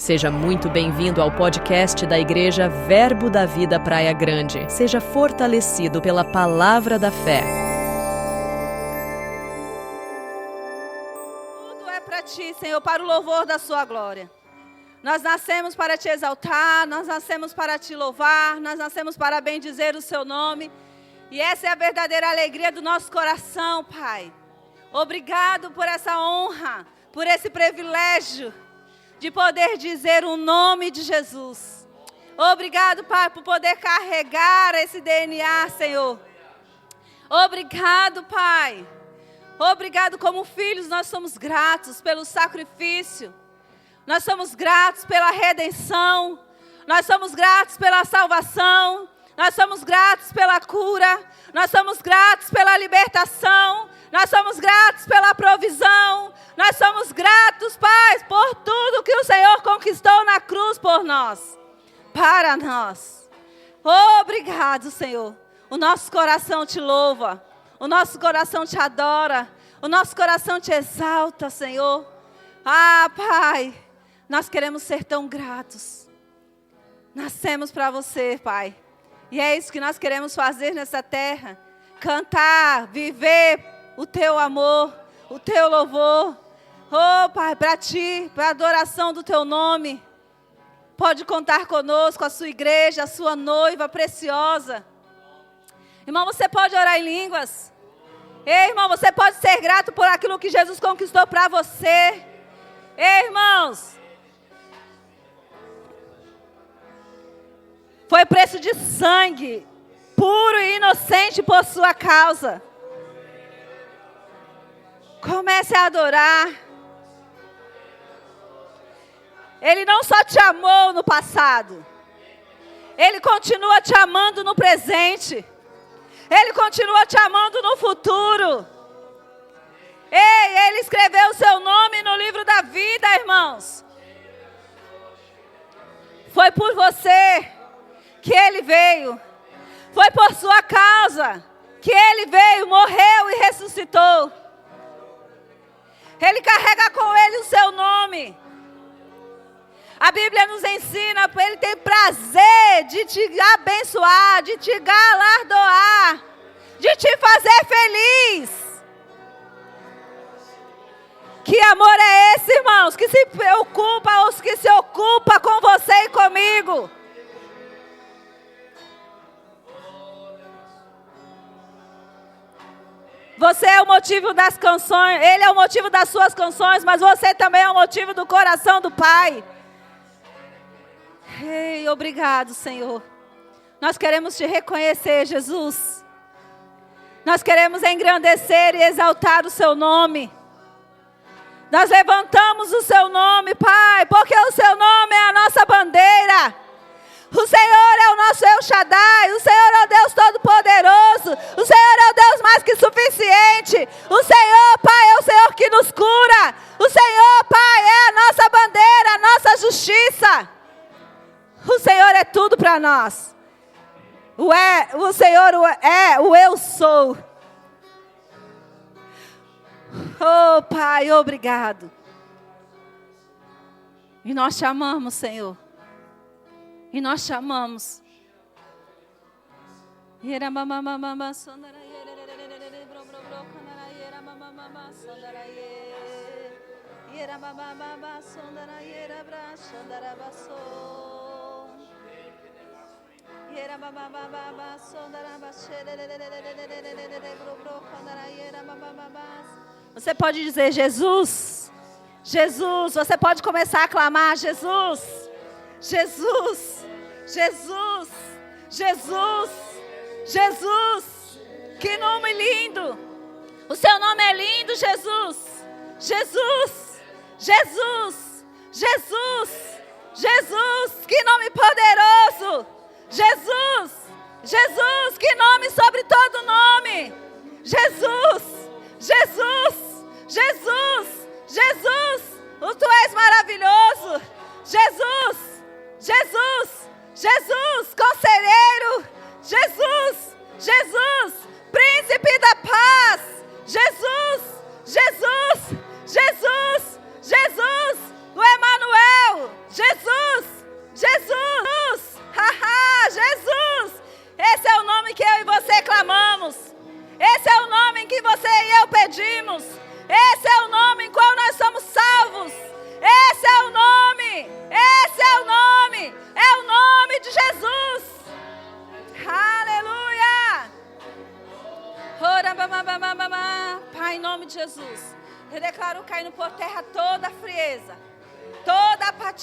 Seja muito bem-vindo ao podcast da Igreja Verbo da Vida Praia Grande. Seja fortalecido pela palavra da fé. Tudo é para ti, Senhor, para o louvor da sua glória. Nós nascemos para te exaltar, nós nascemos para te louvar, nós nascemos para bendizer o seu nome. E essa é a verdadeira alegria do nosso coração, Pai. Obrigado por essa honra, por esse privilégio de poder dizer o nome de Jesus. Obrigado, Pai, por poder carregar esse DNA, Senhor. Obrigado, Pai. Obrigado, como filhos, nós somos gratos pelo sacrifício. Nós somos gratos pela redenção. Nós somos gratos pela salvação. Nós somos gratos pela cura. Nós somos gratos pela libertação. Nós somos gratos pela provisão. Nós somos gratos, Pai, por tudo que o Senhor conquistou na cruz por nós. Para nós. Obrigado, Senhor. O nosso coração te louva. O nosso coração te adora. O nosso coração te exalta, Senhor. Ah, Pai, nós queremos ser tão gratos. Nascemos para você, Pai. E é isso que nós queremos fazer nessa terra. Cantar, viver o teu amor, o teu louvor. Oh, Pai, para ti, para a adoração do teu nome. Pode contar conosco, a sua igreja, a sua noiva preciosa. Irmão, você pode orar em línguas. Ei, irmão, você pode ser grato por aquilo que Jesus conquistou para você. Ei, irmãos. Foi preço de sangue, puro e inocente por sua causa. Comece a adorar. Ele não só te amou no passado. Ele continua te amando no presente. Ele continua te amando no futuro. Ei, Ele escreveu o seu nome no livro da vida, irmãos. Foi por você que Ele veio. Foi por sua causa que Ele veio, morreu e ressuscitou. Ele carrega com Ele o seu nome. A Bíblia nos ensina, Ele tem prazer de te abençoar, de te galardoar, de te fazer feliz. Que amor é esse, irmãos, que se preocupa, os que se ocupa com você e comigo? Você é o motivo das canções, Ele é o motivo das suas canções, mas você também é o motivo do coração do Pai. Ei, obrigado, Senhor. Nós queremos te reconhecer, Jesus. Nós queremos engrandecer e exaltar o seu nome. Nós levantamos o seu nome, Pai, porque o seu nome é a nossa bandeira. O Senhor é o nosso El Shaddai, o Senhor é o Deus Todo-Poderoso, o Senhor é o Deus mais que suficiente. O Senhor, Pai, é o Senhor que nos cura. O Senhor, Pai, é a nossa bandeira, a nossa justiça. O Senhor é tudo para nós. O Senhor é o eu sou. Oh, Pai, obrigado. E nós te amamos, Senhor. E nós te amamos. Você pode dizer Jesus, Jesus. Você pode começar a clamar Jesus, Jesus, Jesus, Jesus, Jesus. Que nome lindo. O seu nome é lindo, Jesus. Jesus, Jesus, Jesus, Jesus. Que nome poderoso. Jesus, Jesus. Que nome sobre todo nome. Jesus, Jesus, Jesus, Jesus. Tu és maravilhoso. Jesus, Jesus, Jesus, conselheiro, Jesus, Jesus, príncipe da paz, Jesus, Jesus, Jesus, Jesus, o Emanuel, Jesus.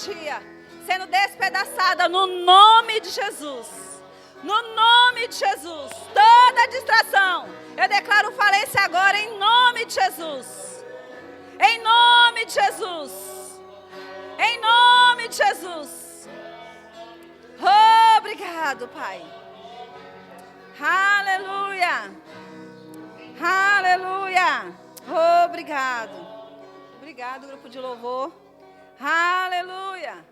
fatia, sendo despedaçada no nome de Jesus. No nome de Jesus. Toda distração, eu declaro falência agora em nome de Jesus. Em nome de Jesus. Em nome de Jesus. Obrigado, Pai. Aleluia. Aleluia. Obrigado. Obrigado, grupo de louvor. Aleluia.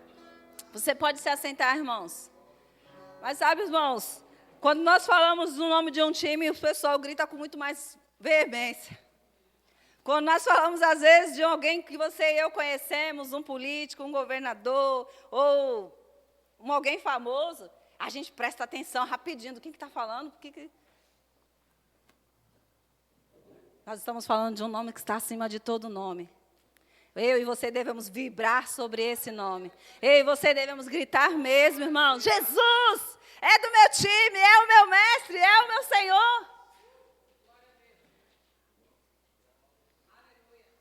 Você pode se assentar, irmãos. Mas sabe, irmãos, quando nós falamos no nome de um time, o pessoal grita com muito mais veemência. Quando nós falamos, às vezes, de alguém que você e eu conhecemos, um político, um governador, ou alguém famoso, a gente presta atenção rapidinho do que está falando. Nós estamos falando de um nome que está acima de todo nome. Eu e você devemos vibrar sobre esse nome. Eu e você devemos gritar mesmo, irmão. Jesus é do meu time, é o meu mestre, é o meu Senhor.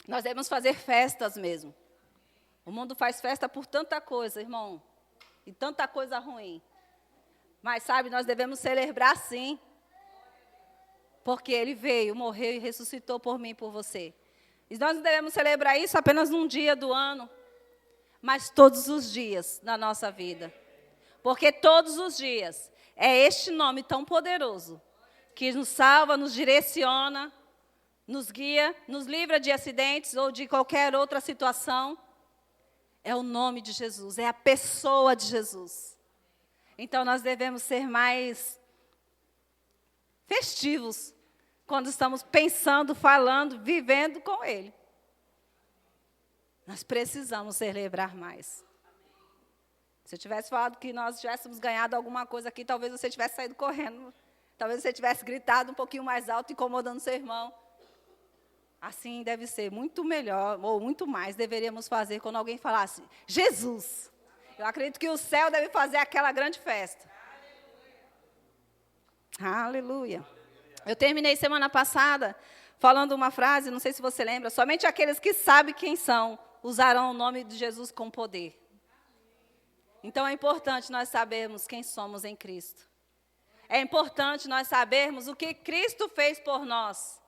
Nós devemos fazer festas mesmo. O mundo faz festa por tanta coisa, irmão. E tanta coisa ruim. Mas, sabe, nós devemos celebrar sim. Porque Ele veio, morreu e ressuscitou por mim e por você. E nós não devemos celebrar isso apenas num dia do ano, mas todos os dias na nossa vida. Porque todos os dias é este nome tão poderoso que nos salva, nos direciona, nos guia, nos livra de acidentes ou de qualquer outra situação. É o nome de Jesus, é a pessoa de Jesus. Então nós devemos ser mais festivos quando estamos pensando, falando, vivendo com Ele. Nós precisamos celebrar mais. Se eu tivesse falado que nós tivéssemos ganhado alguma coisa aqui, talvez você tivesse saído correndo. Talvez você tivesse gritado um pouquinho mais alto, incomodando seu irmão. Assim deve ser muito melhor, ou muito mais, deveríamos fazer quando alguém falasse, Jesus. Eu acredito que o céu deve fazer aquela grande festa. Aleluia. Eu terminei semana passada falando uma frase, não sei se você lembra, somente aqueles que sabem quem são usarão o nome de Jesus com poder. Então é importante nós sabermos quem somos em Cristo. É importante nós sabermos o que Cristo fez por nós.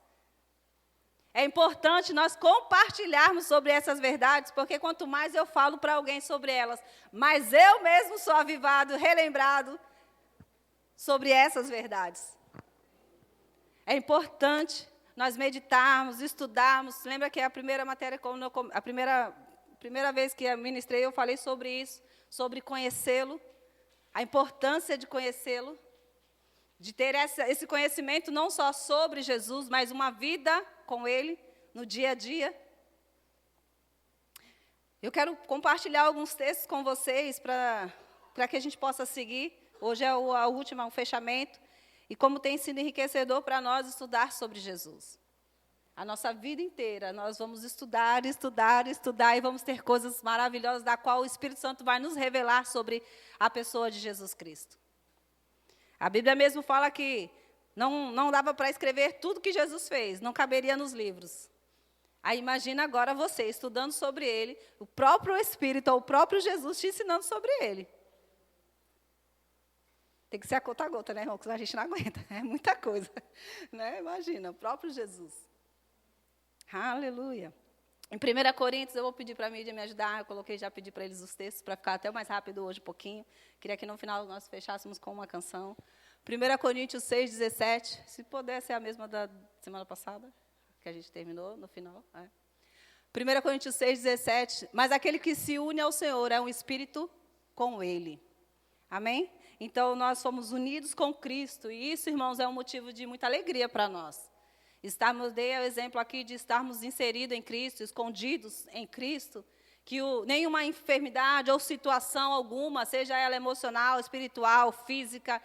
É importante nós compartilharmos sobre essas verdades, porque quanto mais eu falo para alguém sobre elas, mais eu mesmo sou avivado, relembrado sobre essas verdades. É importante nós meditarmos, estudarmos. Lembra que a primeira matéria, a primeira vez que eu ministrei, eu falei sobre isso, sobre conhecê-lo, a importância de conhecê-lo, de ter esse conhecimento não só sobre Jesus, mas uma vida com Ele, no dia a dia. Eu quero compartilhar alguns textos com vocês para que a gente possa seguir. Hoje é a última, o fechamento. E como tem sido enriquecedor para nós estudar sobre Jesus. A nossa vida inteira, nós vamos estudar, estudar, estudar, e vamos ter coisas maravilhosas, da qual o Espírito Santo vai nos revelar sobre a pessoa de Jesus Cristo. A Bíblia mesmo fala que não dava para escrever tudo que Jesus fez, não caberia nos livros. Aí imagina agora você, estudando sobre Ele, o próprio Espírito, ou o próprio Jesus te ensinando sobre Ele. Tem que ser a conta a gota, né, irmão? Porque a gente não aguenta. É muita coisa. Né? Imagina, o próprio Jesus. Aleluia. Em 1 Coríntios, eu vou pedir para a mídia me ajudar. Eu já pedi para eles os textos, para ficar até mais rápido hoje um pouquinho. Queria que no final nós fechássemos com uma canção. 1 Coríntios 6,17. Se puder ser a mesma da semana passada, que a gente terminou no final. 1 Coríntios 6,17. Mas aquele que se une ao Senhor é um espírito com Ele. Amém? Então, nós somos unidos com Cristo, e isso, irmãos, é um motivo de muita alegria para nós. Dei o exemplo aqui de estarmos inseridos em Cristo, escondidos em Cristo, que nenhuma enfermidade ou situação alguma, seja ela emocional, espiritual, física,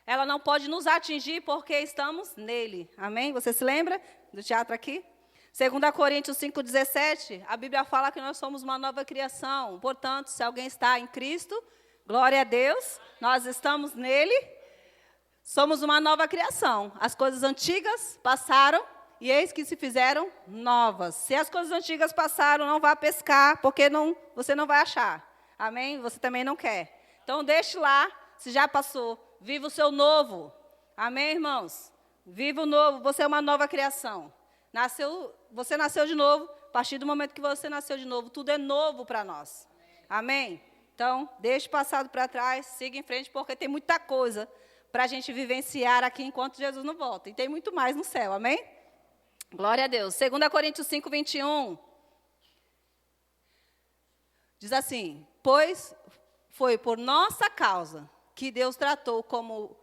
ela não pode nos atingir porque estamos nele. Amém? Você se lembra do teatro aqui? 2 Coríntios 5,17, a Bíblia fala que nós somos uma nova criação. Portanto, se alguém está em Cristo, glória a Deus, nós estamos nele, somos uma nova criação. As coisas antigas passaram e eis que se fizeram novas. Se as coisas antigas passaram, não vá pescar, porque você não vai achar. Amém? Você também não quer. Então, deixe lá, se já passou. Viva o seu novo. Amém, irmãos? Viva o novo. Você é uma nova criação. Você nasceu de novo. A partir do momento que você nasceu de novo, tudo é novo para nós. Amém? Então, deixe o passado para trás, siga em frente, porque tem muita coisa para a gente vivenciar aqui enquanto Jesus não volta. E tem muito mais no céu. Amém? Glória a Deus. 2 Coríntios 5, 21. Diz assim: pois foi por nossa causa que Deus tratou como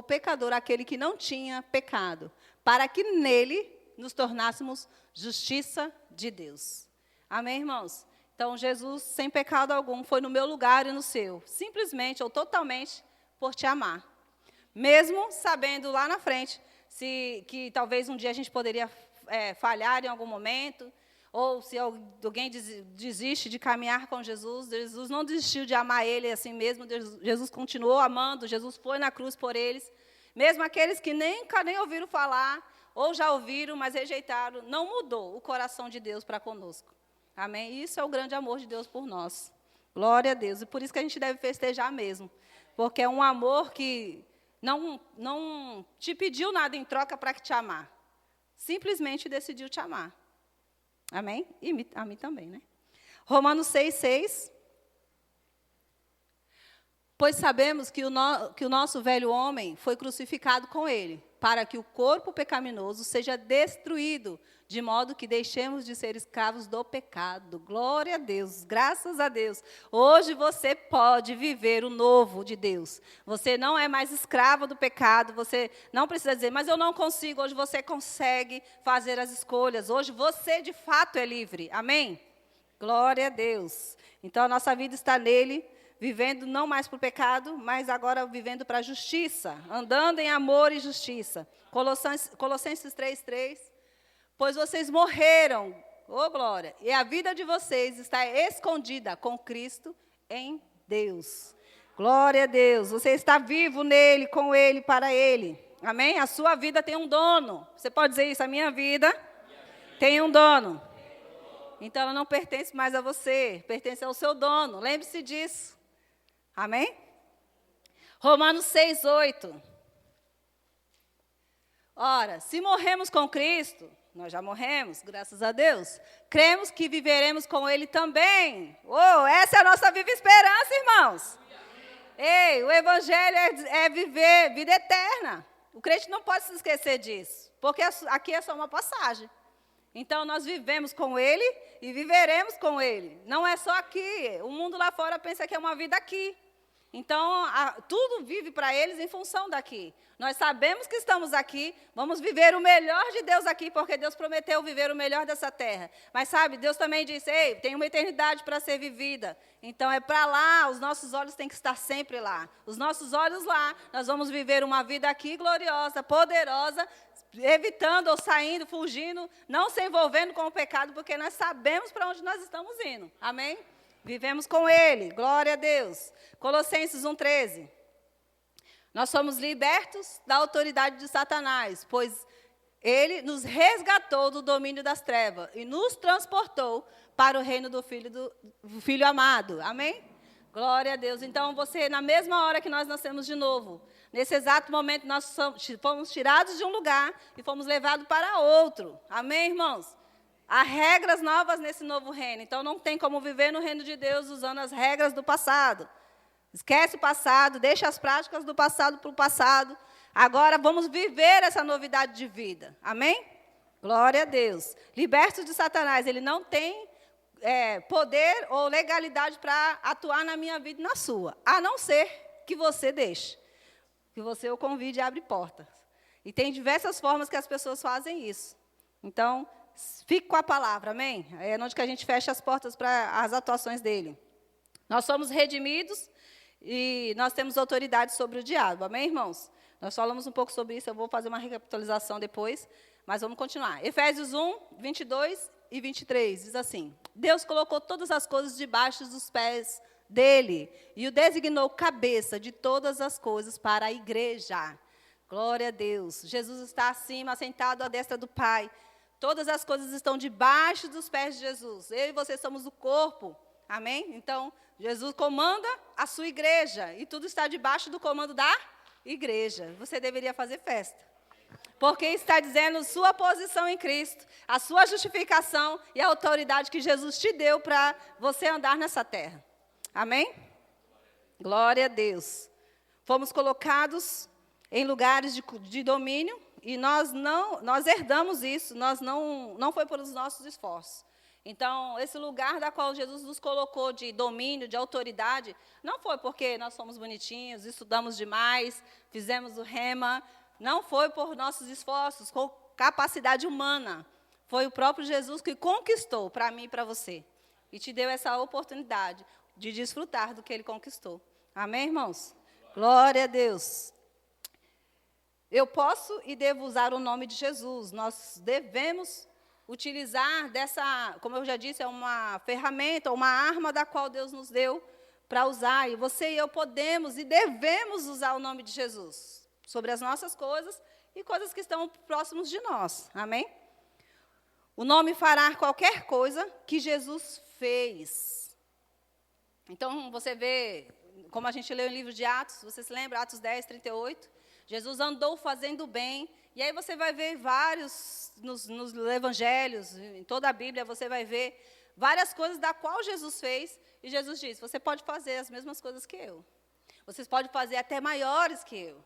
pecador aquele que não tinha pecado, para que nele nos tornássemos justiça de Deus. Amém, irmãos? Então, Jesus, sem pecado algum, foi no meu lugar e no seu, simplesmente ou totalmente por te amar. Mesmo sabendo lá na frente que talvez um dia a gente poderia falhar em algum momento, ou se alguém desiste de caminhar com Jesus, Jesus não desistiu de amar ele assim mesmo, Jesus continuou amando, Jesus foi na cruz por eles, mesmo aqueles que nem ouviram falar, ou já ouviram, mas rejeitaram, não mudou o coração de Deus para conosco. Amém? Isso é o grande amor de Deus por nós. Glória a Deus. E por isso que a gente deve festejar mesmo, porque é um amor que não te pediu nada em troca para te amar, simplesmente decidiu te amar. Amém? E a mim também, né? Romanos 6, 6. Pois sabemos que o nosso velho homem foi crucificado com ele, para que o corpo pecaminoso seja destruído, de modo que deixemos de ser escravos do pecado. Glória a Deus, graças a Deus. Hoje você pode viver o novo de Deus. Você não é mais escravo do pecado, você não precisa dizer, mas eu não consigo. Hoje você consegue fazer as escolhas. Hoje você, de fato, é livre. Amém? Glória a Deus. Então, a nossa vida está nele, vivendo não mais para o pecado, mas agora vivendo para a justiça, andando em amor e justiça. Colossenses 3:3. Pois vocês morreram, ô glória, e a vida de vocês está escondida com Cristo em Deus. Glória a Deus. Você está vivo nele, com ele, para ele. Amém? A sua vida tem um dono. Você pode dizer isso? A minha vida tem um dono. Então, ela não pertence mais a você, pertence ao seu dono. Lembre-se disso. Amém? Romanos 6, 8. Ora, se morremos com Cristo, nós já morremos, graças a Deus, cremos que viveremos com Ele também. Essa é a nossa viva esperança, irmãos. Ei, o Evangelho é viver vida eterna. O crente não pode se esquecer disso, porque aqui é só uma passagem. Então, nós vivemos com Ele e viveremos com Ele. Não é só aqui. O mundo lá fora pensa que é uma vida aqui. Então, tudo vive para eles em função daqui. Nós sabemos que estamos aqui, vamos viver o melhor de Deus aqui, porque Deus prometeu viver o melhor dessa terra. Mas, sabe, Deus também disse, ei, tem uma eternidade para ser vivida. Então, é para lá, os nossos olhos têm que estar sempre lá. Os nossos olhos lá, nós vamos viver uma vida aqui gloriosa, poderosa, evitando ou saindo, fugindo, não se envolvendo com o pecado, porque nós sabemos para onde nós estamos indo. Amém? Vivemos com Ele, glória a Deus. Colossenses 1,13. Nós somos libertos da autoridade de Satanás, pois Ele nos resgatou do domínio das trevas e nos transportou para o reino do Filho amado. Amém? Glória a Deus. Então, você, na mesma hora que nós nascemos de novo, nesse exato momento, nós fomos tirados de um lugar e fomos levados para outro. Amém, irmãos? Há regras novas nesse novo reino. Então, não tem como viver no reino de Deus usando as regras do passado. Esquece o passado, deixa as práticas do passado para o passado. Agora, vamos viver essa novidade de vida. Amém? Glória a Deus. Libertos de Satanás, ele não tem poder ou legalidade para atuar na minha vida e na sua. A não ser que você deixe. Que você o convide e abre portas. E tem diversas formas que as pessoas fazem isso. Então, fique com a palavra, amém? É onde que a gente fecha as portas para as atuações dele. Nós somos redimidos e nós temos autoridade sobre o diabo, amém, irmãos? Nós falamos um pouco sobre isso, eu vou fazer uma recapitulação depois, mas vamos continuar. Efésios 1, 22 e 23, diz assim: Deus colocou todas as coisas debaixo dos pés dele e o designou cabeça de todas as coisas para a igreja. Glória a Deus. Jesus está acima, sentado à destra do Pai. Todas as coisas estão debaixo dos pés de Jesus. Eu e você somos o corpo. Amém? Então, Jesus comanda a sua igreja. E tudo está debaixo do comando da igreja. Você deveria fazer festa. Porque está dizendo sua posição em Cristo, a sua justificação e a autoridade que Jesus te deu para você andar nessa terra. Amém? Glória a Deus. Fomos colocados em lugares de domínio. E nós herdamos isso, não foi pelos nossos esforços. Então, esse lugar da qual Jesus nos colocou de domínio, de autoridade, não foi porque nós somos bonitinhos, estudamos demais, fizemos o rema, não foi por nossos esforços, com capacidade humana. Foi o próprio Jesus que conquistou para mim e para você. E te deu essa oportunidade de desfrutar do que Ele conquistou. Amém, irmãos? Glória a Deus. Eu posso e devo usar o nome de Jesus. Nós devemos utilizar dessa, como eu já disse, é uma ferramenta, uma arma da qual Deus nos deu para usar. E você e eu podemos e devemos usar o nome de Jesus sobre as nossas coisas e coisas que estão próximos de nós. Amém? O nome fará qualquer coisa que Jesus fez. Então, você vê, como a gente leu em livro de Atos, você se lembra, Atos 10, 38? Jesus andou fazendo bem, e aí você vai ver vários, nos evangelhos, em toda a Bíblia, você vai ver várias coisas da qual Jesus fez, e Jesus disse, você pode fazer as mesmas coisas que eu. Vocês podem fazer até maiores que eu.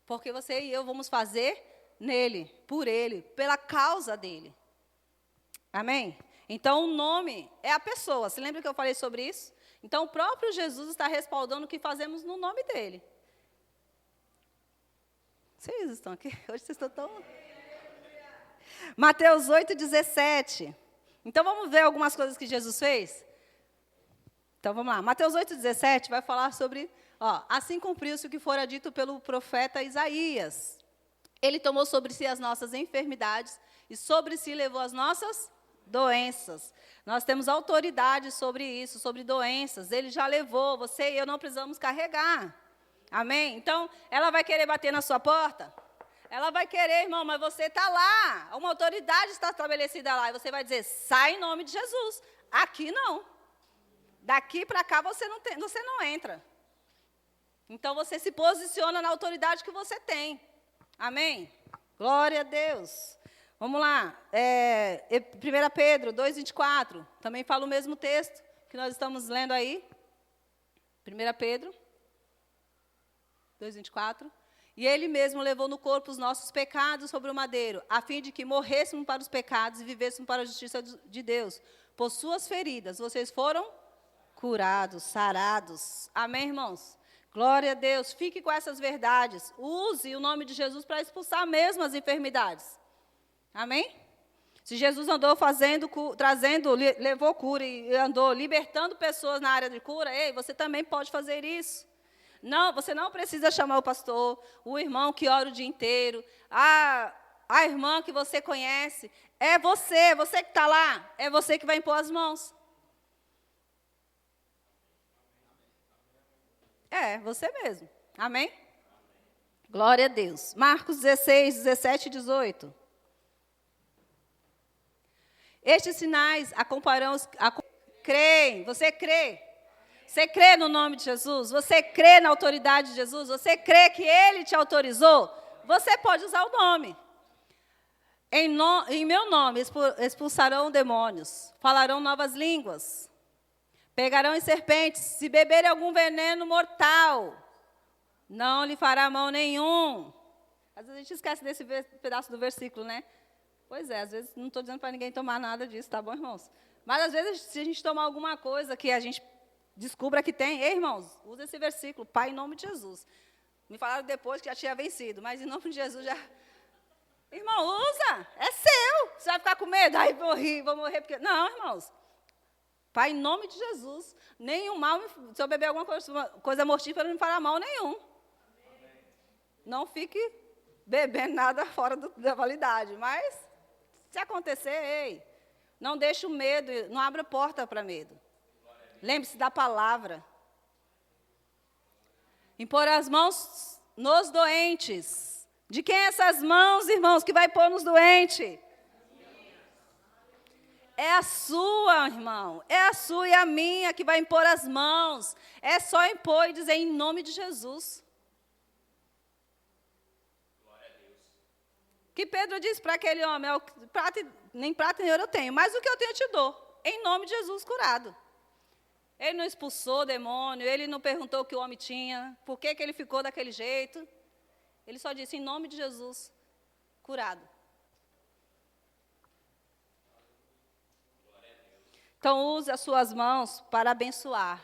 Porque você e eu vamos fazer nele, por ele, pela causa dele. Amém? Então, o nome é a pessoa. Você lembra que eu falei sobre isso? Então, o próprio Jesus está respaldando o que fazemos no nome dele. Vocês estão aqui? Hoje vocês estão tão... Mateus 8, 17. Então, vamos ver algumas coisas que Jesus fez? Então, vamos lá. Mateus 8, 17 vai falar sobre... assim cumpriu-se o que fora dito pelo profeta Isaías. Ele tomou sobre si as nossas enfermidades e sobre si levou as nossas doenças. Nós temos autoridade sobre isso, sobre doenças. Ele já levou, você e eu não precisamos carregar. Amém? Então, ela vai querer bater na sua porta? Ela vai querer, irmão, mas você está lá. Uma autoridade está estabelecida lá. E você vai dizer, sai em nome de Jesus. Aqui não. Daqui para cá você não entra. Então, você se posiciona na autoridade que você tem. Amém? Glória a Deus. Vamos lá. 1 Pedro 2, 24. Também fala o mesmo texto que nós estamos lendo aí. 1 Pedro 2, 24. E ele mesmo levou no corpo os nossos pecados sobre o madeiro, a fim de que morrêssemos para os pecados e vivêssemos para a justiça de Deus. Por suas feridas, vocês foram curados, sarados. Amém, irmãos? Glória a Deus. Fique com essas verdades. Use o nome de Jesus para expulsar mesmo as enfermidades. Amém? Se Jesus andou levou cura e andou libertando pessoas na área de cura, ei, você também pode fazer isso. Não, você não precisa chamar o pastor, o irmão que ora o dia inteiro, a irmã que você conhece. É você que está lá, é você que vai impor as mãos. É, você mesmo. Amém? Glória a Deus. Marcos 16, 17 e 18. Estes sinais acompanharão os... Creem, você crê? Você crê no nome de Jesus? Você crê na autoridade de Jesus? Você crê que Ele te autorizou? Você pode usar o nome. Em meu nome expulsarão demônios, falarão novas línguas, pegarão em serpentes, se beberem algum veneno mortal, não lhe fará mal nenhum. Às vezes a gente esquece desse pedaço do versículo, né? Pois é, às vezes não estou dizendo para ninguém tomar nada disso, tá bom, irmãos? Mas às vezes, se a gente tomar alguma coisa que a gente descubra que tem, ei, irmãos, usa esse versículo, Pai, em nome de Jesus. Me falaram depois que já tinha vencido, mas em nome de Jesus já... Irmão, usa, é seu. Você vai ficar com medo? Ai, vou morrer porque... Não, irmãos. Pai, em nome de Jesus, nenhum mal, se eu beber alguma coisa mortífera, não me fará mal nenhum. Amém. Não fique bebendo nada fora da validade, mas se acontecer, ei, não deixe o medo, não abra porta para medo. Lembre-se da palavra. Impor as mãos nos doentes. De quem é essas mãos, irmãos, que vai pôr nos doentes? É a sua, irmão. É a sua e a minha que vai impor as mãos. É só impor e dizer em nome de Jesus. Que Pedro disse para aquele homem, nem prata nem ouro eu tenho, mas o que eu tenho eu te dou. Em nome de Jesus, curado. Ele não expulsou o demônio, ele não perguntou o que o homem tinha, por que ele ficou daquele jeito. Ele só disse, em nome de Jesus, curado. Então, use as suas mãos para abençoar,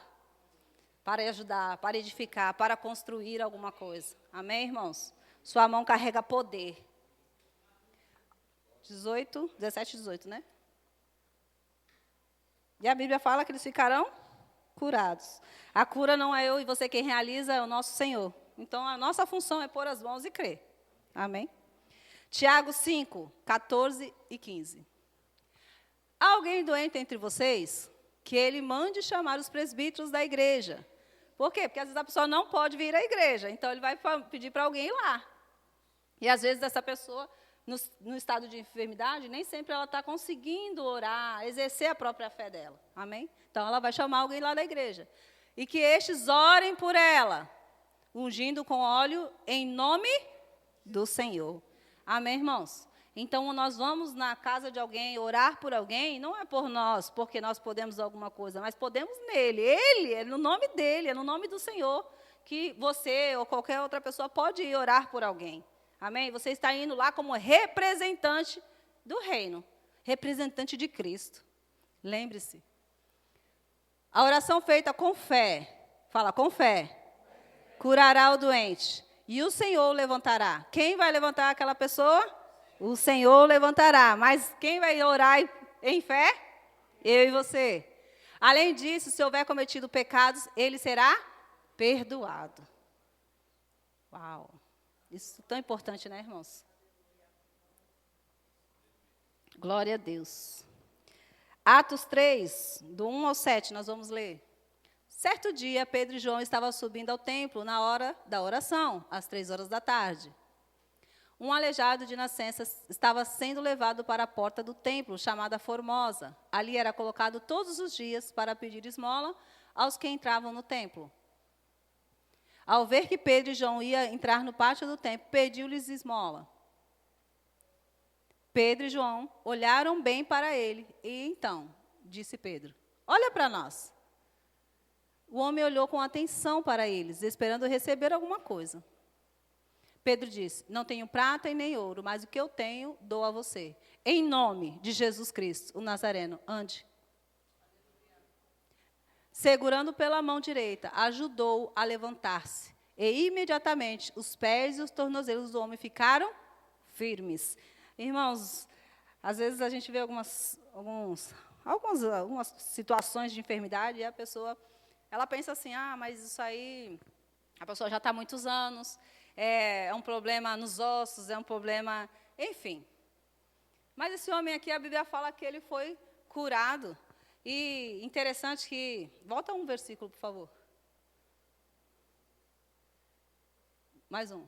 para ajudar, para edificar, para construir alguma coisa. Amém, irmãos? Sua mão carrega poder. 17, 18, né? E a Bíblia fala que eles ficarão curados. A cura não é eu e você quem realiza, é o nosso Senhor. Então, a nossa função é pôr as mãos e crer. Amém? Tiago 5, 14 e 15. Há alguém doente entre vocês? Que ele mande chamar os presbíteros da igreja. Por quê? Porque às vezes a pessoa não pode vir à igreja. Então, ele vai pedir para alguém ir lá. E às vezes essa pessoa, no estado de enfermidade, nem sempre ela está conseguindo orar, exercer a própria fé dela. Amém? Então, ela vai chamar alguém lá da igreja. E que estes orem por ela, ungindo com óleo em nome do Senhor. Amém, irmãos? Então, nós vamos na casa de alguém, orar por alguém, não é por nós, porque nós podemos alguma coisa, mas podemos nele. Ele, é no nome dele, é no nome do Senhor, que você ou qualquer outra pessoa pode ir orar por alguém. Amém? Você está indo lá como representante do reino, representante de Cristo. Lembre-se. A oração feita com fé, fala com fé, curará o doente, e o Senhor o levantará. Quem vai levantar aquela pessoa? O Senhor levantará. Mas quem vai orar em fé? Eu e você. Além disso, se houver cometido pecados, ele será perdoado. Uau! Isso é tão importante, né, irmãos? Glória a Deus. Atos 3, do 1 ao 7, nós vamos ler. Certo dia, Pedro e João estavam subindo ao templo na hora da oração, às 3 horas da tarde. Um aleijado de nascença estava sendo levado para a porta do templo, chamada Formosa. Ali era colocado todos os dias para pedir esmola aos que entravam no templo. Ao ver que Pedro e João iam entrar no pátio do templo, pediu-lhes esmola. Pedro e João olharam bem para ele, e então, disse Pedro, olha para nós. O homem olhou com atenção para eles, esperando receber alguma coisa. Pedro disse, não tenho prata e nem ouro, mas o que eu tenho, dou a você. Em nome de Jesus Cristo, o Nazareno, ande. Segurando pela mão direita, ajudou-o a levantar-se. E imediatamente os pés e os tornozelos do homem ficaram firmes. Irmãos, às vezes a gente vê algumas situações de enfermidade e a pessoa, ela pensa assim, mas isso aí, a pessoa já está há muitos anos, é um problema nos ossos, é um problema, enfim. Mas esse homem aqui, a Bíblia fala que ele foi curado. E interessante que, volta um versículo, por favor. Mais um.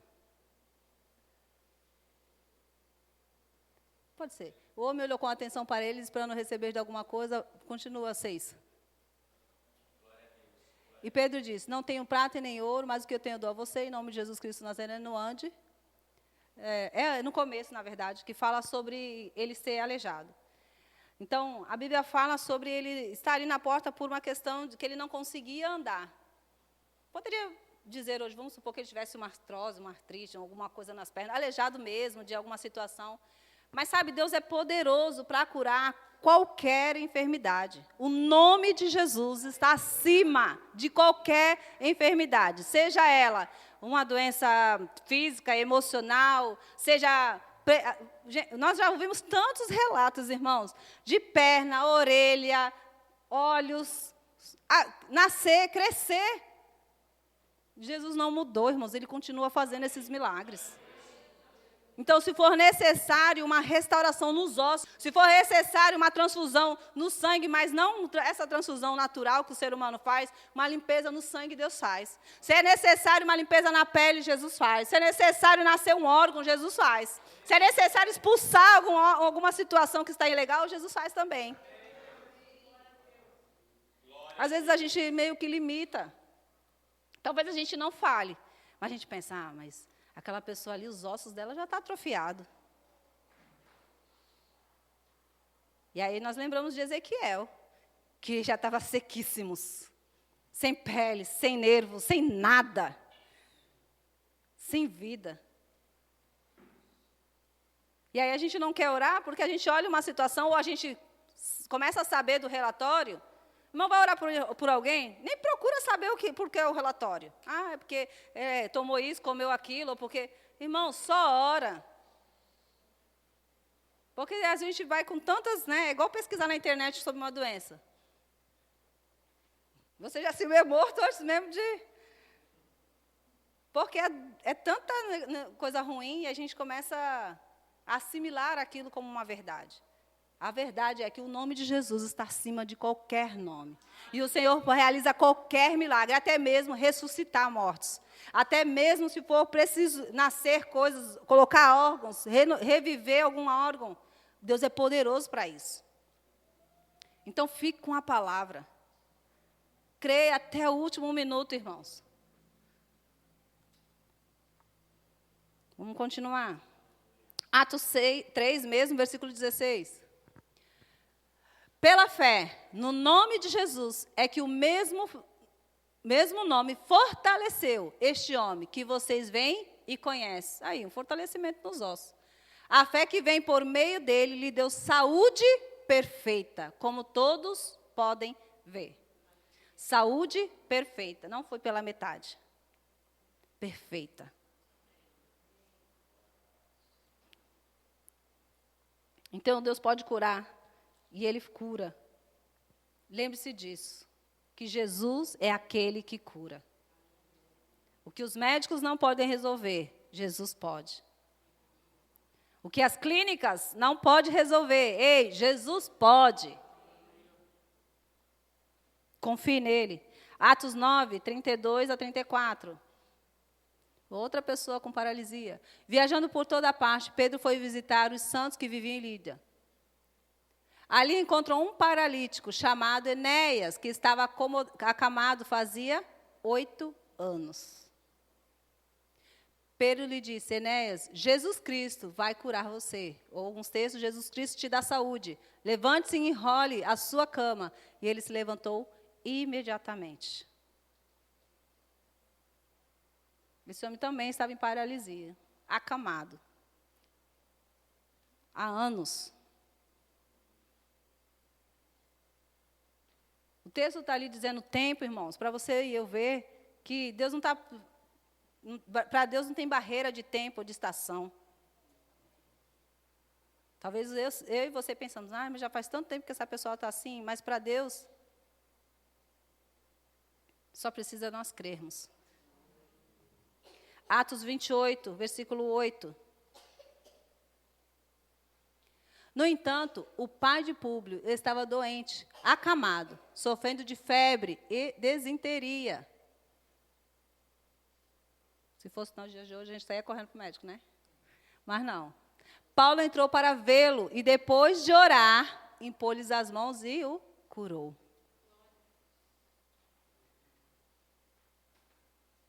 Pode ser. O homem olhou com atenção para ele, esperando receber de alguma coisa. Continua 6. E Pedro disse, não tenho prata e nem ouro, mas o que eu tenho eu dou a você, em nome de Jesus Cristo Nazareno, ande. É no começo, na verdade, que fala sobre ele ser aleijado. Então, a Bíblia fala sobre ele estar ali na porta por uma questão de que ele não conseguia andar. Poderia dizer hoje, vamos supor que ele tivesse uma artrose, uma artrite, alguma coisa nas pernas, aleijado mesmo de alguma situação. Mas, sabe, Deus é poderoso para curar qualquer enfermidade. O nome de Jesus está acima de qualquer enfermidade, seja ela uma doença física, emocional, seja... Nós já ouvimos tantos relatos, irmãos, de perna, orelha, olhos, nascer, crescer. Jesus não mudou, irmãos, ele continua fazendo esses milagres. Então, se for necessário uma restauração nos ossos, se for necessário uma transfusão no sangue, mas não essa transfusão natural que o ser humano faz, uma limpeza no sangue Deus faz. Se é necessário uma limpeza na pele, Jesus faz. Se é necessário nascer um órgão, Jesus faz. Se é necessário expulsar alguma situação que está ilegal, Jesus faz também. Às vezes a gente meio que limita. Talvez a gente não fale, mas a gente pensa, mas aquela pessoa ali, os ossos dela já estão atrofiados. E aí nós lembramos de Ezequiel, que já estava sequíssimos, sem pele, sem nervos, sem nada, sem vida. E aí a gente não quer orar porque a gente olha uma situação ou a gente começa a saber do relatório. Não vai orar por alguém? Nem procura saber por que é o relatório. É porque tomou isso, comeu aquilo, ou porque... Irmão, só ora. Porque a gente vai com tantas... É igual pesquisar na internet sobre uma doença. Você já se vê morto antes mesmo de... Porque é tanta coisa ruim e a gente começa a assimilar aquilo como uma verdade. A verdade é que o nome de Jesus está acima de qualquer nome. E o Senhor realiza qualquer milagre, até mesmo ressuscitar mortos. Até mesmo se for preciso nascer coisas, colocar órgãos, reviver algum órgão. Deus é poderoso para isso. Então, fique com a palavra. Creia até o último minuto, irmãos. Vamos continuar. Atos 3 mesmo, versículo 16. Pela fé, no nome de Jesus, é que o mesmo nome fortaleceu este homem que vocês veem e conhecem. Aí, um fortalecimento nos ossos. A fé que vem por meio dele lhe deu saúde perfeita, como todos podem ver. Saúde perfeita, não foi pela metade. Perfeita. Então, Deus pode curar. E Ele cura. Lembre-se disso, que Jesus é aquele que cura. O que os médicos não podem resolver, Jesus pode. O que as clínicas não podem resolver, ei, Jesus pode. Confie nele. Atos 9, 32 a 34. Outra pessoa com paralisia. Viajando por toda parte, Pedro foi visitar os santos que viviam em Lídia. Ali encontrou um paralítico chamado Enéas, que estava acamado fazia 8 anos. Pedro lhe disse, Enéas, Jesus Cristo vai curar você. Ou alguns textos, Jesus Cristo te dá saúde. Levante-se e enrole a sua cama. E ele se levantou imediatamente. Esse homem também estava em paralisia, acamado. Há anos. O texto está ali dizendo tempo, irmãos, para você e eu ver que Deus não está... Para Deus não tem barreira de tempo ou de estação. Talvez eu e você pensamos, mas já faz tanto tempo que essa pessoa está assim, mas para Deus, só precisa nós crermos. Atos 28, versículo 8. No entanto, o pai de Públio estava doente, acamado, sofrendo de febre e desinteria. Se fosse nos dias de hoje, a gente estaria correndo para o médico, né? Mas não. Paulo entrou para vê-lo e, depois de orar, impôs-lhes as mãos e o curou.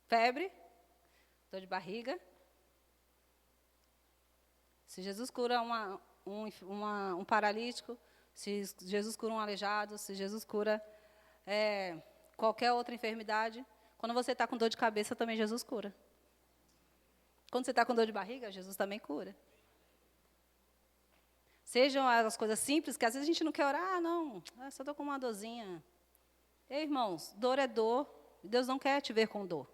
Febre, dor de barriga. Se Jesus cura um paralítico, se Jesus cura um aleijado, se Jesus cura qualquer outra enfermidade, quando você está com dor de cabeça, também Jesus cura. Quando você está com dor de barriga, Jesus também cura. Sejam as coisas simples, que às vezes a gente não quer orar, não, só estou com uma dorzinha. Ei, irmãos, dor é dor, Deus não quer te ver com dor.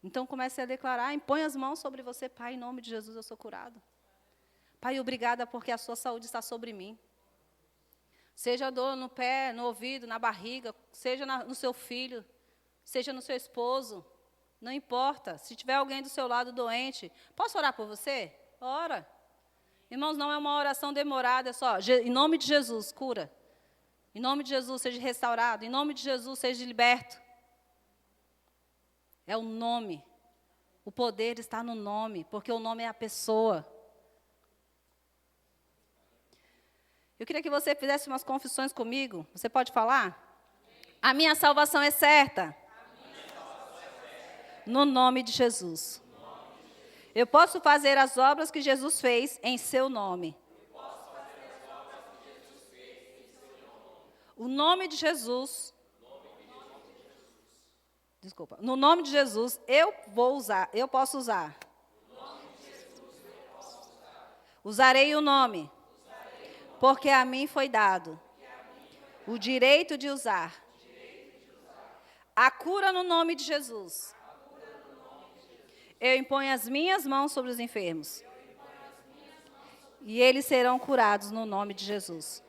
Então comece a declarar, impõe as mãos sobre você, Pai, em nome de Jesus eu sou curado. Pai, obrigada porque a sua saúde está sobre mim. Seja dor no pé, no ouvido, na barriga, seja no seu filho, seja no seu esposo. Não importa. Se tiver alguém do seu lado doente, posso orar por você? Ora. Irmãos, não é uma oração demorada, é só, em nome de Jesus, cura. Em nome de Jesus, seja restaurado. Em nome de Jesus, seja liberto. É o nome. O poder está no nome, porque o nome é a pessoa. Eu queria que você fizesse umas confissões comigo. Você pode falar? A minha salvação é certa. No nome de Jesus. Eu posso fazer as obras que Jesus fez em seu nome. O nome de Jesus. Desculpa. No nome de Jesus, eu posso usar. Usarei o nome. Porque a mim foi dado o direito de usar. A cura no nome de Jesus. Eu imponho as minhas mãos sobre os enfermos. E eles serão curados no nome de Jesus.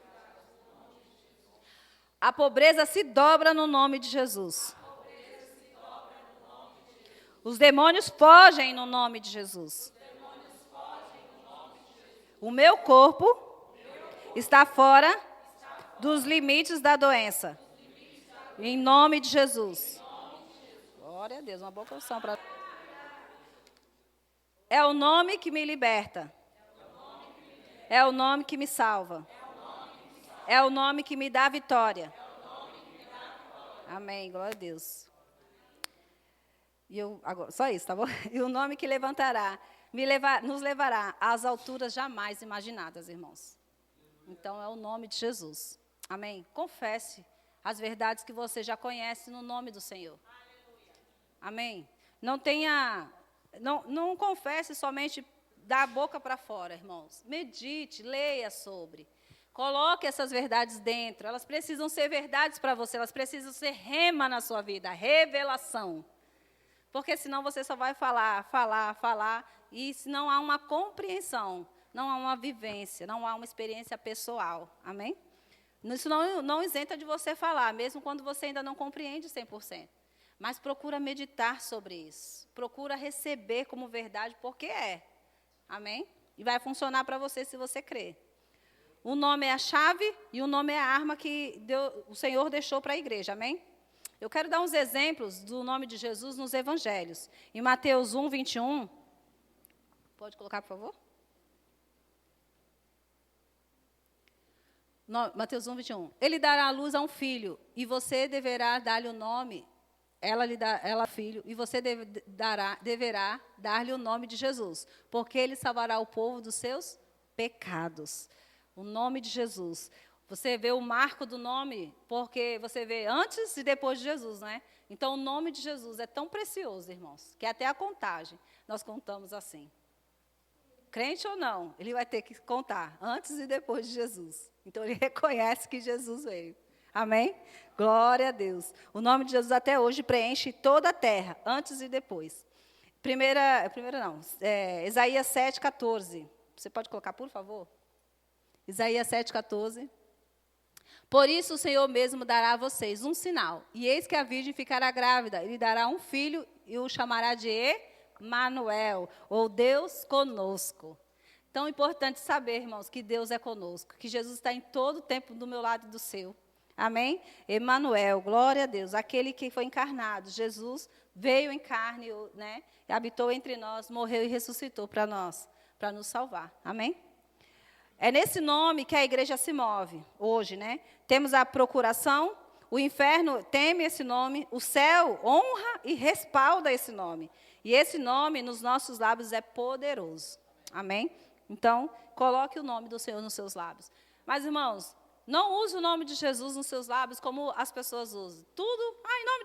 A pobreza se dobra no nome de Jesus. Os demônios fogem no nome de Jesus. O meu corpo está fora dos limites da doença. Em nome de Jesus. Glória a Deus, uma boa confissão para. É o nome que me liberta. É o nome que me salva. É o nome que me dá vitória. Amém, glória a Deus. Agora, só isso, tá bom? E o nome que levantará, nos levará às alturas jamais imaginadas, irmãos. Então, é o nome de Jesus. Amém? Confesse as verdades que você já conhece no nome do Senhor. Amém? Não confesse somente da boca para fora, irmãos. Medite, leia sobre. Coloque essas verdades dentro. Elas precisam ser verdades para você. Elas precisam ser rema na sua vida, revelação. Porque senão você só vai falar. E se não há uma compreensão, não há uma vivência, não há uma experiência pessoal. Amém? Isso não isenta de você falar, mesmo quando você ainda não compreende 100%. Mas procura meditar sobre isso. Procura receber como verdade, porque é. Amém? E vai funcionar para você se você crer. O nome é a chave e o nome é a arma que o Senhor deixou para a igreja. Amém? Eu quero dar uns exemplos do nome de Jesus nos evangelhos. Em Mateus 1, 21. Pode colocar, por favor? Mateus 1, 21. Ele dará à luz a um filho, e você deverá dar-lhe o nome. Ela filho, e você deverá dar-lhe o nome de Jesus, porque ele salvará o povo dos seus pecados. O nome de Jesus. Você vê o marco do nome, porque você vê antes e depois de Jesus, né? Então, o nome de Jesus é tão precioso, irmãos, que até a contagem nós contamos assim. Crente ou não, ele vai ter que contar antes e depois de Jesus. Então, ele reconhece que Jesus veio. Amém? Glória a Deus. O nome de Jesus até hoje preenche toda a terra, antes e depois. Isaías 7,14. Você pode colocar, por favor? Isaías 7,14. Por isso o Senhor mesmo dará a vocês um sinal. E eis que a virgem ficará grávida. Ele dará um filho e o chamará de Emanuel, ou Deus conosco. Tão importante saber, irmãos, que Deus é conosco. Que Jesus está em todo o tempo do meu lado e do seu. Amém? Emanuel, glória a Deus. Aquele que foi encarnado. Jesus veio em carne, né? Habitou entre nós, morreu e ressuscitou para nós, para nos salvar. Amém? É nesse nome que a igreja se move hoje, né? Temos a procuração, o inferno teme esse nome, o céu honra e respalda esse nome. E esse nome nos nossos lábios é poderoso. Amém? Então, coloque o nome do Senhor nos seus lábios. Mas, irmãos, não use o nome de Jesus nos seus lábios como as pessoas usam. Tudo, em nome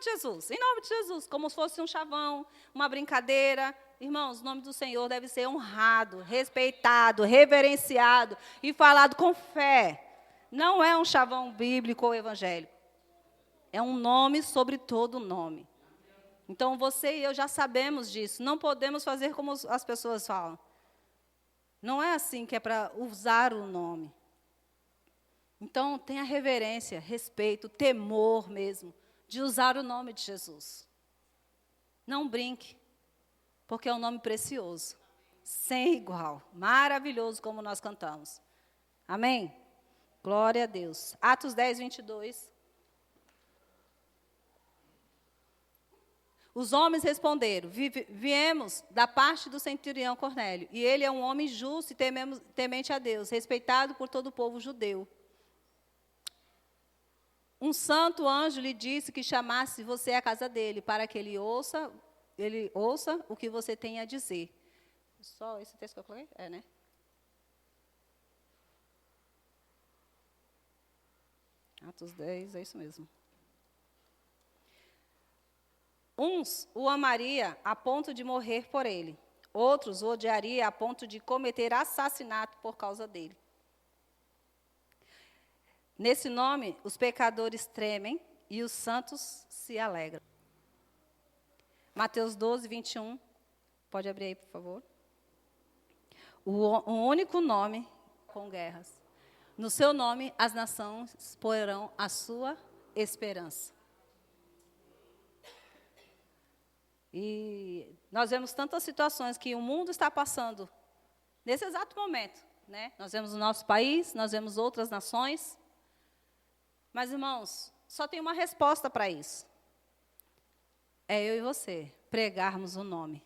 de Jesus, como se fosse um chavão, uma brincadeira. Irmãos, o nome do Senhor deve ser honrado, respeitado, reverenciado e falado com fé. Não é um chavão bíblico ou evangélico. É um nome sobre todo nome. Então, você e eu já sabemos disso. Não podemos fazer como as pessoas falam. Não é assim que é para usar o nome. Então, tenha reverência, respeito, temor mesmo, de usar o nome de Jesus. Não brinque, porque é um nome precioso, sem igual, maravilhoso como nós cantamos. Amém? Glória a Deus. Atos 10, 22. Os homens responderam: viemos da parte do centurião Cornélio, e ele é um homem justo e temente a Deus, respeitado por todo o povo judeu. Um santo anjo lhe disse que chamasse você à casa dele, para que ele ouça o que você tem a dizer. Só esse texto que eu coloquei? É, né? Atos 10, é isso mesmo. Uns o amaria a ponto de morrer por ele. Outros o odiaria a ponto de cometer assassinato por causa dele. Nesse nome, os pecadores tremem e os santos se alegram. Mateus 12, 21. Pode abrir aí, por favor. O único nome com guerras. No seu nome, as nações porão a sua esperança. E nós vemos tantas situações que o mundo está passando nesse exato momento, né? Nós vemos o nosso país, nós vemos outras nações. Mas, irmãos, só tem uma resposta para isso. É eu e você pregarmos o nome.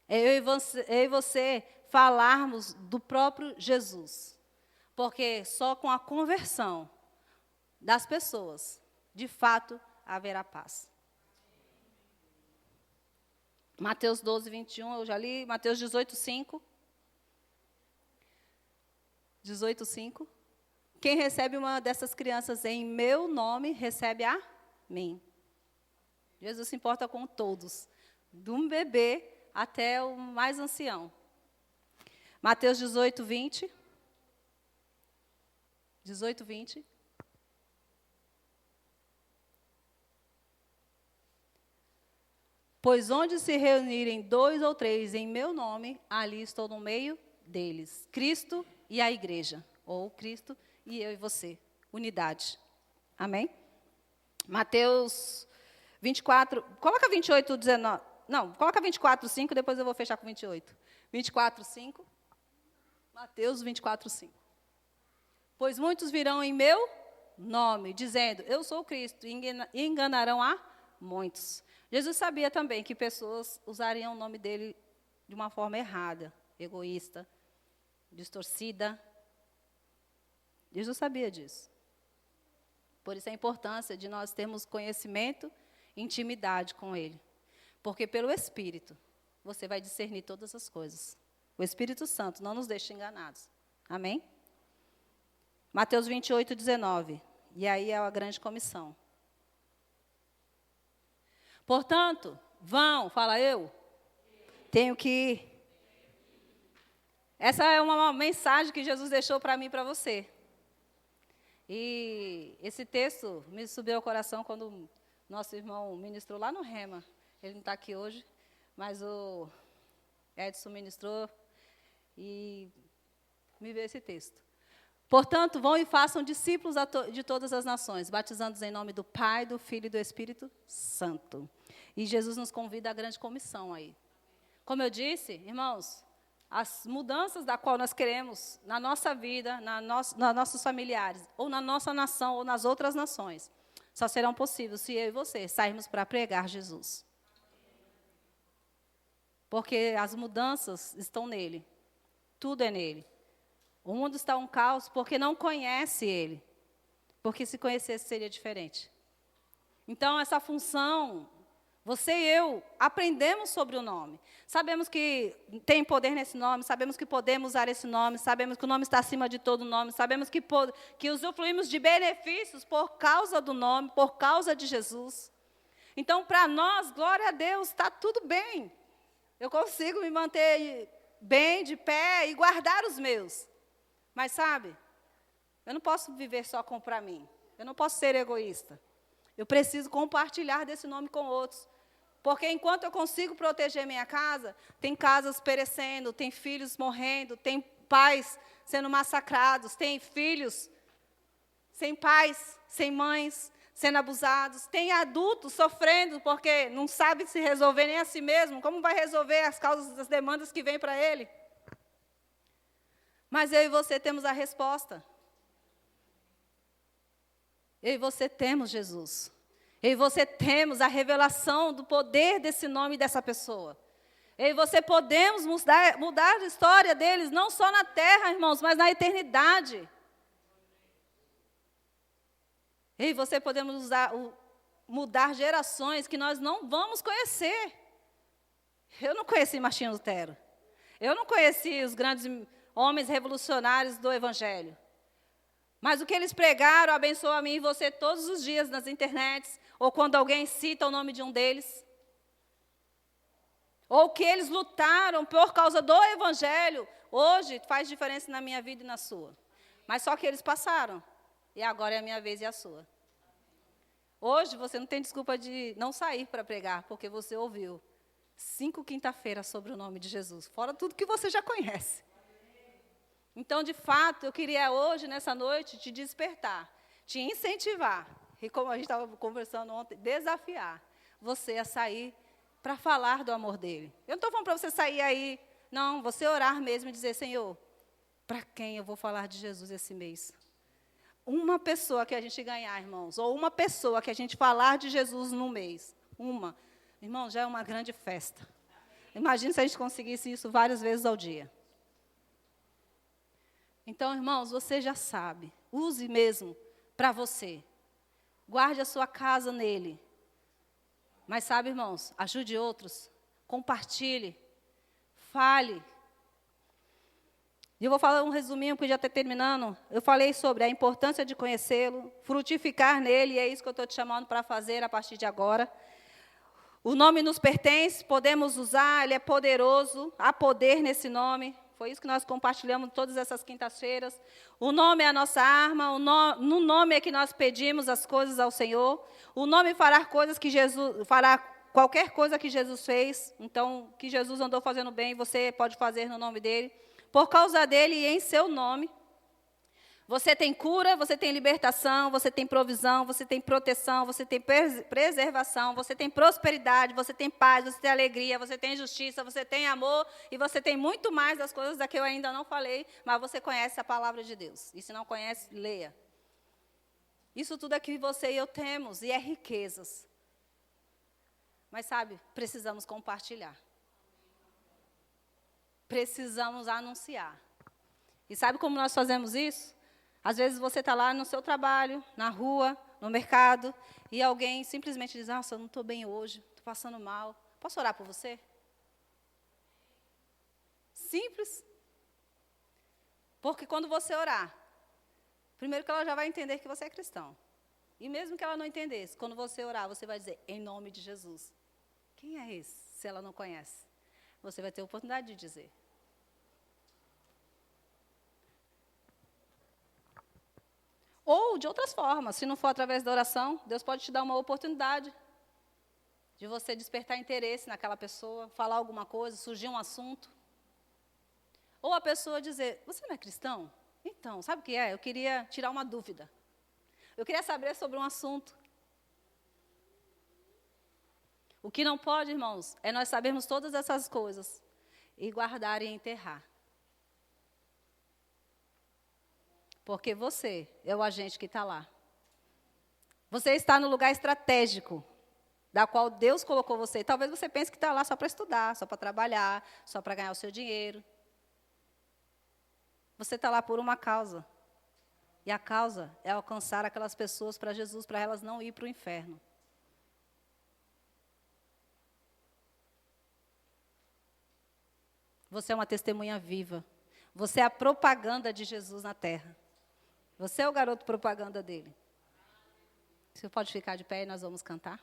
É eu e você falarmos do próprio Jesus. Porque só com a conversão das pessoas, de fato, haverá paz. Mateus 12, 21, eu já li. Mateus 18, 5. 18, 5. Quem recebe uma dessas crianças em meu nome, recebe a mim. Jesus se importa com todos, de um bebê até o mais ancião. Mateus 18, 20. 18, 20. Pois onde se reunirem 2 ou 3 em meu nome, ali estou no meio deles. Cristo e a igreja, ou Cristo e eu e você. Unidade. Amém? Mateus 24, coloca 28, 19. Não, coloca 24, 5, depois eu vou fechar com 28. 24, 5. Mateus 24, 5. Pois muitos virão em meu nome, dizendo, eu sou Cristo, e enganarão a muitos. Jesus sabia também que pessoas usariam o nome dele de uma forma errada, egoísta, distorcida. Jesus sabia disso. Por isso a importância de nós termos conhecimento e intimidade com ele. Porque pelo Espírito, você vai discernir todas as coisas. O Espírito Santo não nos deixa enganados. Amém? Mateus 28, 19. E aí é a grande comissão. Portanto, vão, fala eu, tenho que ir. Essa é uma mensagem que Jesus deixou para mim e para você. E esse texto me subiu ao coração quando nosso irmão ministrou lá no Rema. Ele não está aqui hoje, mas o Edson ministrou e me veio esse texto. Portanto, vão e façam discípulos de todas as nações, batizando-os em nome do Pai, do Filho e do Espírito Santo. E Jesus nos convida à grande comissão aí. Como eu disse, irmãos, as mudanças da qual nós queremos na nossa vida, nos nossos familiares, ou na nossa nação, ou nas outras nações, só serão possíveis se eu e você sairmos para pregar Jesus. Porque as mudanças estão nele. Tudo é nele. O mundo está um caos porque não conhece ele. Porque se conhecesse seria diferente. Então, essa função, você e eu aprendemos sobre o nome. Sabemos que tem poder nesse nome, sabemos que podemos usar esse nome, sabemos que o nome está acima de todo nome, sabemos que usufruímos de benefícios por causa do nome, por causa de Jesus. Então, para nós, glória a Deus, está tudo bem. Eu consigo me manter bem, de pé e guardar os meus. Mas, sabe, eu não posso viver só para mim. Eu não posso ser egoísta. Eu preciso compartilhar desse nome com outros. Porque enquanto eu consigo proteger minha casa, tem casas perecendo, tem filhos morrendo, tem pais sendo massacrados, tem filhos sem pais, sem mães, sendo abusados, tem adultos sofrendo porque não sabe se resolver nem a si mesmo, como vai resolver as causas das demandas que vêm para ele? Mas eu e você temos a resposta. Eu e você temos Jesus. Eu e você temos a revelação do poder desse nome dessa pessoa. Eu e você podemos mudar a história deles, não só na terra, irmãos, mas na eternidade. Eu e você podemos mudar gerações que nós não vamos conhecer. Eu não conheci Martinho Lutero. Eu não conheci os grandes homens revolucionários do Evangelho. Mas o que eles pregaram abençoa a mim e você todos os dias nas internets, ou quando alguém cita o nome de um deles. Ou que eles lutaram por causa do Evangelho, hoje faz diferença na minha vida e na sua. Mas só que eles passaram, e agora é a minha vez e a sua. Hoje você não tem desculpa de não sair para pregar, porque você ouviu 5 quinta-feiras sobre o nome de Jesus, fora tudo que você já conhece. Então, de fato, eu queria hoje, nessa noite, te despertar, te incentivar, e como a gente estava conversando ontem, desafiar você a sair para falar do amor dele. Eu não estou falando para você sair aí, não, você orar mesmo e dizer, Senhor, para quem eu vou falar de Jesus esse mês? Uma pessoa que a gente ganhar, irmãos, ou uma pessoa que a gente falar de Jesus no mês, irmão, já é uma grande festa. Imagina se a gente conseguisse isso várias vezes ao dia. Então, irmãos, você já sabe, use mesmo para você. Guarde a sua casa nele. Mas sabe, irmãos, ajude outros, compartilhe, fale. E eu vou falar um resuminho, porque já está terminando. Eu falei sobre a importância de conhecê-lo, frutificar nele, e é isso que eu estou te chamando para fazer a partir de agora. O nome nos pertence, podemos usar, ele é poderoso, há poder nesse nome. Foi isso que nós compartilhamos todas essas quintas-feiras. O nome é a nossa arma, no nome é que nós pedimos as coisas ao Senhor. O nome fará qualquer coisa que Jesus fez. Então, que Jesus andou fazendo bem, você pode fazer no nome dele. Por causa dele e em seu nome. Você tem cura, você tem libertação, você tem provisão, você tem proteção, você tem preservação, você tem prosperidade, você tem paz, você tem alegria, você tem justiça, você tem amor e você tem muito mais das coisas da que eu ainda não falei, mas você conhece a palavra de Deus. E se não conhece, leia. Isso tudo é que você e eu temos, e é riquezas. Mas sabe, precisamos compartilhar. Precisamos anunciar. E sabe como nós fazemos isso? Às vezes você está lá no seu trabalho, na rua, no mercado, e alguém simplesmente diz, nossa, eu não estou bem hoje, estou passando mal. Posso orar por você? Simples. Porque quando você orar, primeiro que ela já vai entender que você é cristão. E mesmo que ela não entendesse, quando você orar, você vai dizer, em nome de Jesus. Quem é esse, se ela não conhece? Você vai ter a oportunidade de dizer. Ou de outras formas, se não for através da oração, Deus pode te dar uma oportunidade de você despertar interesse naquela pessoa, falar alguma coisa, surgir um assunto. Ou a pessoa dizer, você não é cristão? Então, sabe o que é? Eu queria tirar uma dúvida. Eu queria saber sobre um assunto. O que não pode, irmãos, é nós sabermos todas essas coisas e guardar e enterrar. Porque você é o agente que está lá. Você está no lugar estratégico, da qual Deus colocou você. Talvez você pense que está lá só para estudar, só para trabalhar, só para ganhar o seu dinheiro. Você está lá por uma causa. E a causa é alcançar aquelas pessoas para Jesus, para elas não ir para o inferno. Você é uma testemunha viva. Você é a propaganda de Jesus na terra. Você é o garoto propaganda dele. Você pode ficar de pé e nós vamos cantar?